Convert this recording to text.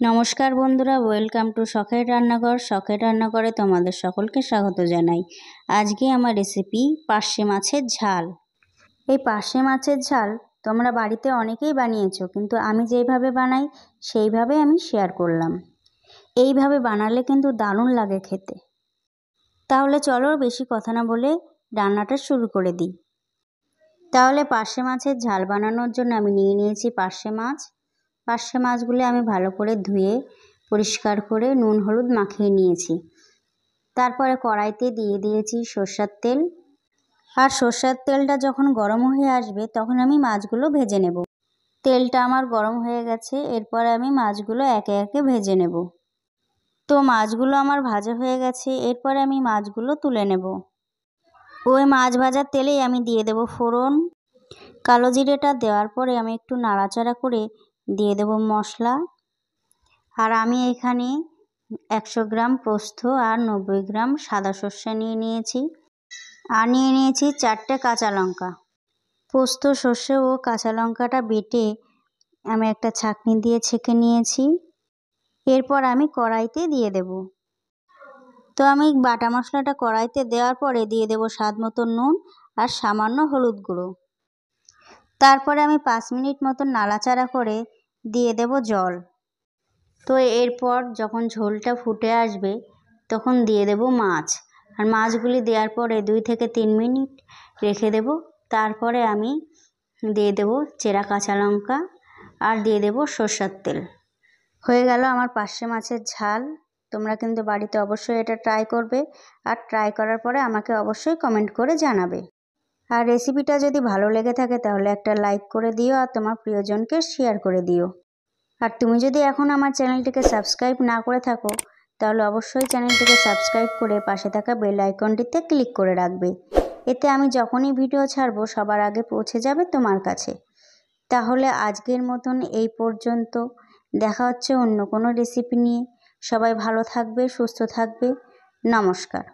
নমস্কার বন্ধুরা, welcome to শখের রান্নাঘর। শখের রান্নাঘরে তোমাদের সকলকে স্বাগত জানাই। আজকে আমার রেসিপি পার্শে মাছের ঝাল। এই পার্শে মাছের ঝাল তোমরা বাড়িতে অনেকেই বানিয়েছো, কিন্তু আমি যেইভাবে বানাই সেইভাবে আমি শেয়ার করলাম। এইভাবে বানালে কিন্তু দারুণ লাগে খেতে। তাহলে চলো বেশি কথা না বলে রান্নাটা শুরু করে দিই। তাহলে পার্শে মাছের ঝাল বানানোর জন্য আমি নিয়ে নিয়েছি পার্শে মাছ। পার্শে মাছগুলো আমি ভালো করে ধুয়ে পরিষ্কার করে নুন হলুদ মাখিয়ে নিয়েছি। তারপরে কড়াইতে দিয়ে দিয়েছি সরষের তেল। আর সরষের তেলটা যখন গরম হয়ে আসবে তখন আমি মাছগুলো ভেজে নেব। তেলটা আমার গরম হয়ে গেছে, এরপরে আমি মাছগুলো একে একে ভেজে নেব। তো মাছগুলো আমার ভাজা হয়ে গেছে, এরপরে আমি মাছগুলো তুলে নেব। ওই মাছ ভাজার তেলেই আমি দিয়ে দেব ফোড়ন। কালো জিরেটা দেওয়ার পরে আমি একটু নাড়াচাড়া করে দিয়ে দেব মশলা। আর আমি এখানে 100 গ্রাম পোস্ত আর 90 গ্রাম সাদা সর্ষে নিয়ে নিয়েছি। আর নিয়ে নিয়েছি 4টে কাঁচা লঙ্কা। পোস্ত, সর্ষে ও কাঁচা লঙ্কাটা বেটে আমি একটা ছাঁকনি দিয়ে ছেঁকে নিয়েছি। এরপর আমি কড়াইতে দিয়ে দেব। তো আমি বাটা মশলাটা কড়াইতে দেওয়ার পরে দিয়ে দেব স্বাদ মতো নুন আর সামান্য হলুদ গুঁড়ো। তারপরে আমি 5 মিনিট মতো নাড়াচাড়া করে দিয়ে দেব জল। তো এরপর যখন ঝোলটা ফুটে আসবে তখন দিয়ে দেব মাছ। আর মাছগুলি দেওয়ার পরে 2 থেকে 3 মিনিট রেখে দেব। তারপরে আমি দিয়ে দেব চেরা কাঁচা লঙ্কা আর দিয়ে দেব সরষের তেল। হয়ে গেল আমার পার্শে মাছের ঝাল। তোমরা কিন্তু বাড়িতে অবশ্যই এটা ট্রাই করবে, আর ট্রাই করার পরে আমাকে অবশ্যই কমেন্ট করে জানাবে। আর রেসিপিটা যদি ভালো লেগে থাকে তাহলে একটা লাইক করে দিও আর তোমার প্রিয়জনকে শেয়ার করে দিও। আর তুমি যদি এখন আমার চ্যানেলটিকে সাবস্ক্রাইব না করে থাকো তাহলে অবশ্যই চ্যানেলটিকে সাবস্ক্রাইব করে পাশে থাকা বেল আইকনটিতে ক্লিক করে রাখবে। এতে আমি যখনই ভিডিও ছাড়বো সবার আগে পৌঁছে যাবে তোমার কাছে। তাহলে আজকের মতন এই পর্যন্ত। দেখা হচ্ছে অন্য কোনো রেসিপি নিয়ে। সবাই ভালো থাকবে, সুস্থ থাকবে। নমস্কার।